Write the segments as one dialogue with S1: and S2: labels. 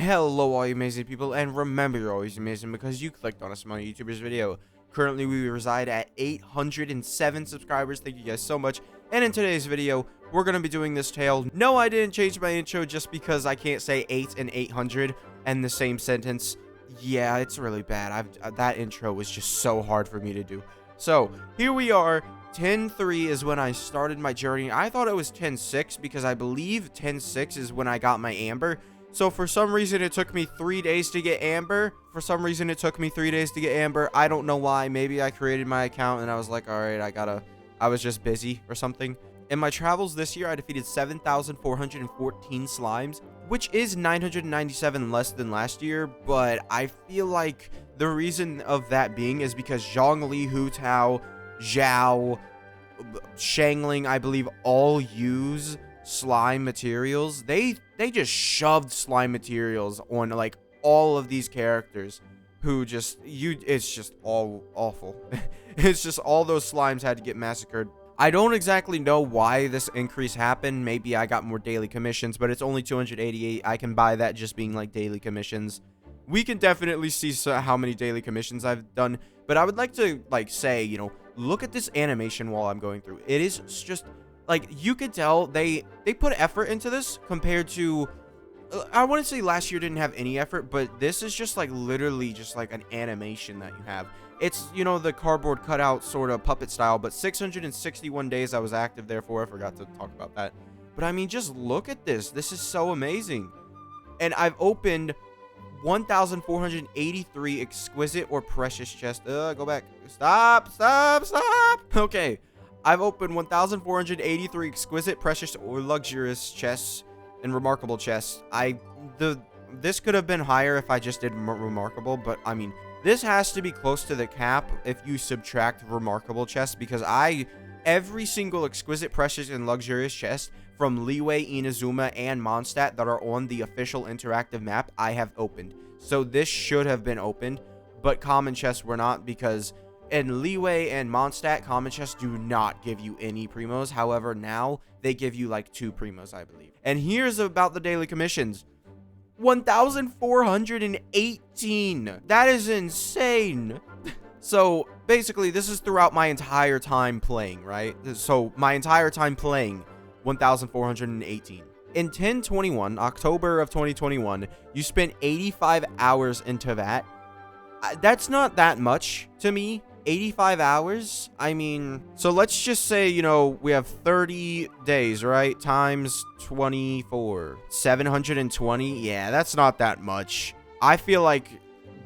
S1: Hello all you amazing people, and remember you're always amazing because you clicked on a small YouTuber's video. Currently we reside at 807 subscribers. Thank you guys so much. And in today's video we're going to be doing this tale. No, I didn't change my intro just because I can't say 8 and 800 in the same sentence. Yeah, it's really bad. That intro was just so hard for me to do. So here we are. 10-3 is when I started my journey. I thought it was 10-6 because I believe 10-6 is when I got my amber. So for some reason it took me 3 days to get amber. I don't know why. Maybe I created my account and I was like, all right, I was just busy or something. In my travels this year, I defeated 7,414 slimes, which is 997 less than last year. But I feel like the reason of that being is because Zhongli, Hu Tao, Zhao, Shangling, I believe, all use slime materials. They just shoved slime materials on like all of these characters who it's just all awful. It's just all those slimes had to get massacred. I don't exactly know why this increase happened. Maybe I got more daily commissions, but it's only 288. I can buy that just being like daily commissions. We can definitely see how many daily commissions I've done, but I would like to like say, you know, look at this animation while I'm going through. It is just like, you could tell they put effort into this compared to, I wouldn't say last year didn't have any effort, but this is just like literally just like an animation that you have. It's, you know, the cardboard cutout sort of puppet style, but 661 days I was active, therefore I forgot to talk about that. But I mean, just look at this. This is so amazing. And I've opened 1,483 exquisite or precious chests. Go back. Stop. Okay. I've opened 1,483 exquisite, precious, or luxurious chests and remarkable chests. This could have been higher if I just did remarkable, but I mean, this has to be close to the cap if you subtract remarkable chests, because every single exquisite, precious, and luxurious chest from Liyue, Inazuma, and Mondstadt that are on the official interactive map, I have opened. So this should have been opened, but common chests were not, because in Liyue and Mondstadt, common chests do not give you any primos. However, now they give you like 2 primos, I believe. And here's about the daily commissions. 1,418. That is insane. So basically, this is throughout my entire time playing, right? So my entire time playing, 1,418. In 1021, October of 2021, you spent 85 hours into that. That's not that much to me. 85 hours? I mean, so let's just say, you know, we have 30 days, right? Times 24. 720? Yeah, that's not that much. I feel like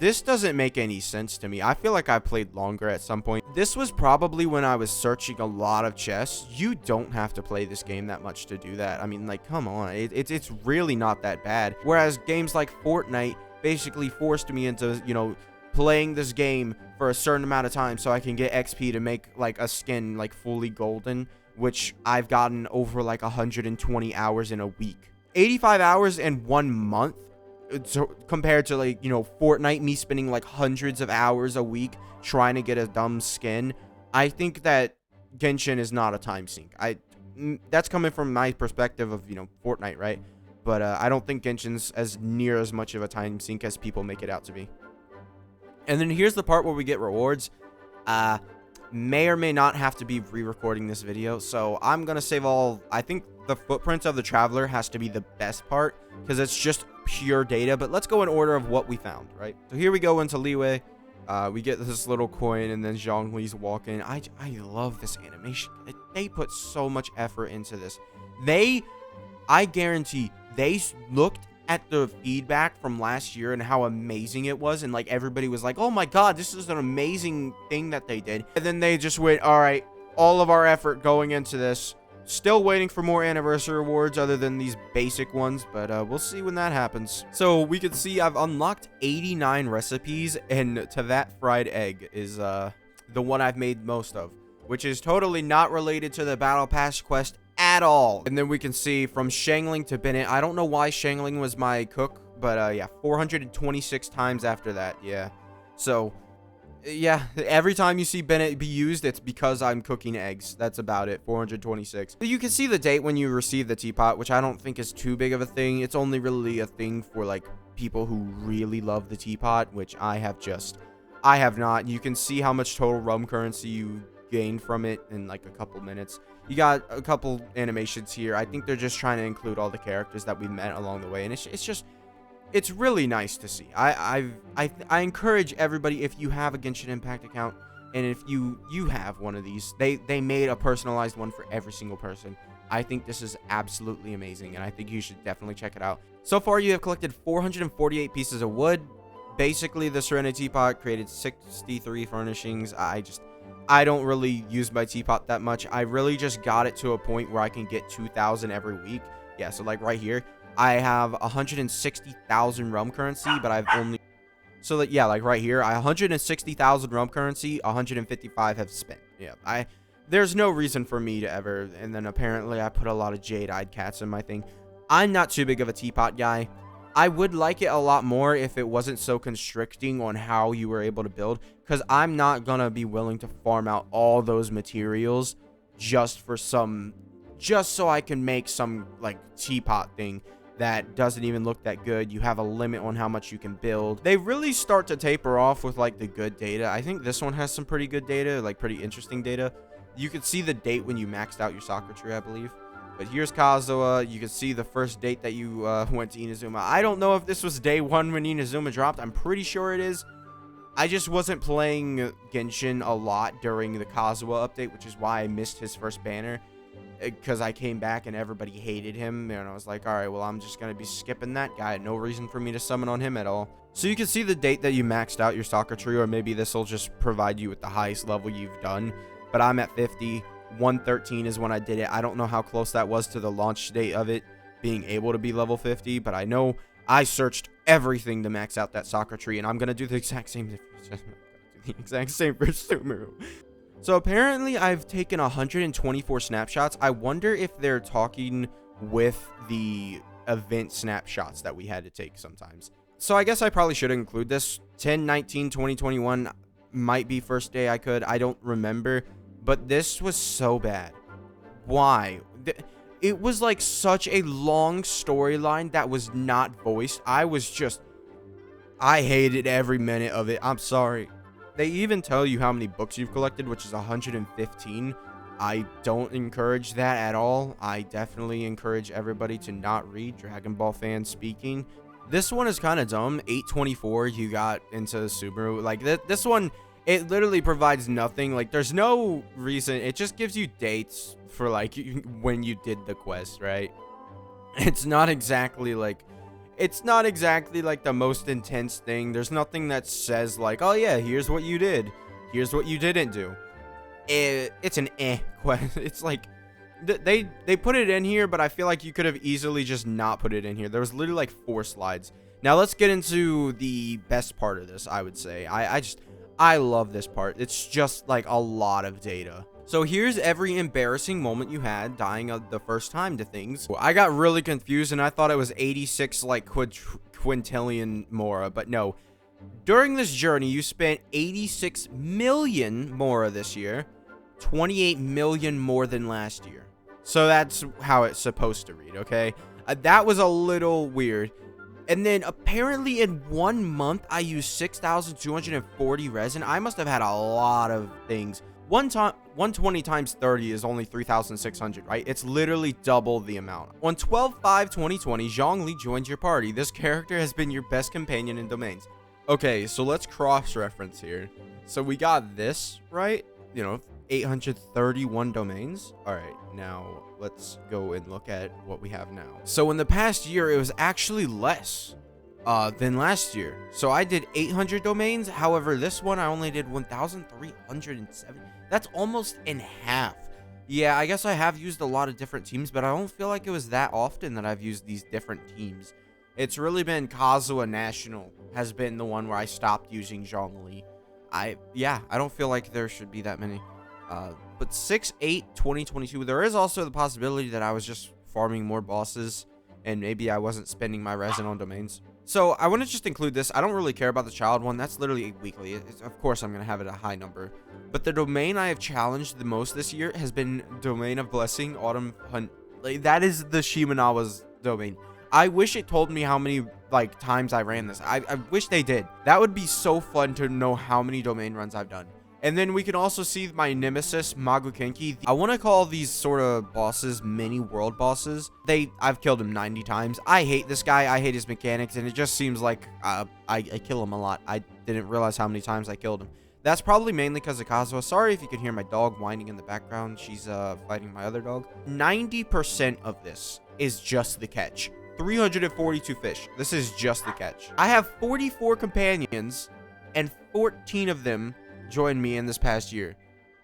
S1: this doesn't make any sense to me. I feel like I played longer at some point. This was probably when I was searching a lot of chests. You don't have to play this game that much to do that. I mean, like, come on. It's really not that bad. Whereas games like Fortnite basically forced me into, you know, playing this game for a certain amount of time so I can get XP to make like a skin like fully golden, which I've gotten over like 120 hours in a week. 85 hours in 1 month, so compared to, like, you know, Fortnite, me spending like hundreds of hours a week trying to get a dumb skin. I think that Genshin is not a time sink. That's coming from my perspective of, you know, Fortnite, right? But I don't think Genshin's as near as much of a time sink as people make it out to be. And then here's the part where we get rewards. May or may not have to be re-recording this video, so I'm gonna save all. I think the footprint of the traveler has to be the best part because it's just pure data. But let's go in order of what we found, right? So here we go into Liyue. We get this little coin, and then Zhongli's walking. I love this animation. They put so much effort into this. I guarantee they looked at the feedback from last year and how amazing it was, and like everybody was like, oh my god, this is an amazing thing that they did. And then they just went, all right, all of our effort going into this. Still waiting for more anniversary rewards other than these basic ones, but we'll see when that happens. So we can see I've unlocked 89 recipes, and Tavat fried egg is the one I've made most of, which is totally not related to the battle pass quest at all. And then we can see from Shangling to Bennett. I don't know why Shangling was my cook, but yeah, 426 times after that. Yeah, so Yeah, every time you see Bennett be used, it's because I'm cooking eggs. That's about it. 426. You can see the date when you receive the teapot, which I don't think is too big of a thing. It's only really a thing for like people who really love the teapot, which I have not. You can see how much total rum currency you gain from it in like a couple minutes. You got a couple animations here. I think they're just trying to include all the characters that we met along the way, and it's really nice to see. I encourage everybody, if you have a Genshin Impact account, and if you have one of these, they made a personalized one for every single person. I think this is absolutely amazing, and I think you should definitely check it out. So far, you have collected 448 pieces of wood. Basically, the Serenity Teapot created 63 furnishings. I don't really use my teapot that much. I really just got it to a point where I can get 2,000 every week. Yeah, so like right here, I have 160,000 rum currency, but I've only... So that, yeah, like right here, 160,000 rum currency, 155 have spent. Yeah, there's no reason for me to ever... And then apparently I put a lot of jade-eyed cats in my thing. I'm not too big of a teapot guy. I would like it a lot more if it wasn't so constricting on how you were able to build, because I'm not gonna be willing to farm out all those materials just so I can make some like teapot thing that doesn't even look that good. You have a limit on how much you can build. They really start to taper off with like the good data. I think this one has some pretty good data, like pretty interesting data. You can see the date when you maxed out your soccer tree, I believe. But here's Kazuha. You can see the first date that you went to Inazuma. I don't know if this was day 1 when Inazuma dropped. I'm pretty sure it is. I just wasn't playing Genshin a lot during the Kazuha update, which is why I missed his first banner. Because I came back and everybody hated him. And I was like, alright, well, I'm just going to be skipping that guy. No reason for me to summon on him at all. So you can see the date that you maxed out your soccer tree. Or maybe this will just provide you with the highest level you've done. But I'm at 50. 113 is when I did it. I don't know how close that was to the launch date of it being able to be level 50, but I know I searched everything to max out that soccer tree, and I'm gonna do the exact same for Sumeru. So apparently I've taken 124 snapshots. I wonder if they're talking with the event snapshots that we had to take sometimes. So I guess I probably should include this. 10/19/2021 might be first day I could. I don't remember. But this was so bad. Why? It was like such a long storyline that was not voiced. I hated every minute of it. I'm sorry. They even tell you how many books you've collected, which is 115. I don't encourage that at all. I definitely encourage everybody to not read. Dragon Ball fans speaking. This one is kind of dumb. 824 you got into Subaru. Like this one... It literally provides nothing. Like, there's no reason. It just gives you dates for, like, when you did the quest, right? It's not exactly, like... It's not exactly, like, the most intense thing. There's nothing that says, like, oh, yeah, here's what you did. Here's what you didn't do. It's an quest. It's, like... They put it in here, but I feel like you could have easily just not put it in here. There was literally, like, 4 slides. Now, let's get into the best part of this, I would say. I love this part. It's just like a lot of data. So here's every embarrassing moment you had dying the first time to things. I got really confused and I thought it was 86 like quintillion Mora, but no. During this journey, you spent 86 million Mora this year, 28 million more than last year. So that's how it's supposed to read, okay? That was a little weird. And then apparently in 1 month, I used 6,240 resin. I must have had a lot of things. 120 times 30 is only 3,600, right? It's literally double the amount. On 12/5/2020, Zhongli joined your party. This character has been your best companion in domains. Okay, so let's cross-reference here. So we got this, right? 831 domains. All right, now let's go and look at what we have now. So in the past year, it was actually less than last year. So I did 800 domains. However, this one I only did 1,307. That's almost in half. Yeah, I guess I have used a lot of different teams, but I don't feel like it was that often that I've used these different teams. It's really been Kazuha National has been the one where I stopped using Zhongli. I don't feel like there should be that many. But 6/8/2022, there is also the possibility that I was just farming more bosses and maybe I wasn't spending my resin on domains. So I want to just include this. I don't really care about the child one. That's literally weekly. Of course, I'm going to have it a high number. But the domain I have challenged the most this year has been Domain of Blessing, Autumn Hunt. Like, that is the Shimanawa's domain. I wish it told me how many like times I ran this. I wish they did. That would be so fun to know how many domain runs I've done. And then we can also see my nemesis, Magukenki. I want to call these sort of bosses mini world bosses. I've killed him 90 times. I hate this guy. I hate his mechanics, and it just seems like I kill him a lot. I didn't realize how many times I killed him. That's probably mainly because of Kazuha. Sorry if you can hear my dog whining in the background. She's fighting my other dog. 90% of this is just the catch. 342 fish. This is just the catch. I have 44 companions, and 14 of them joined me in this past year.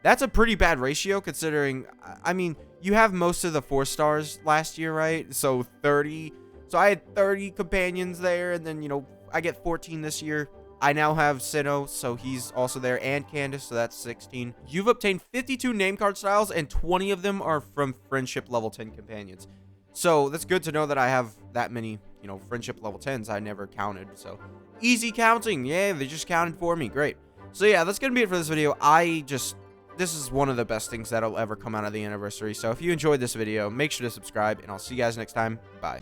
S1: That's a pretty bad ratio considering, I mean, you have most of the 4 stars last year, right? So 30. So I had 30 companions there, and then, you know, I get 14 this year. I now have Sinnoh, so he's also there, and Candace, so that's 16. You've obtained 52 name card styles, and 20 of them are from friendship level 10 companions. So that's good to know that I have that many, you know, friendship level 10s. I never counted, so easy counting. Yeah, they just counted for me. Great. So yeah, that's gonna be it for this video. This is one of the best things that'll ever come out of the anniversary. So if you enjoyed this video, make sure to subscribe, and I'll see you guys next time. Bye.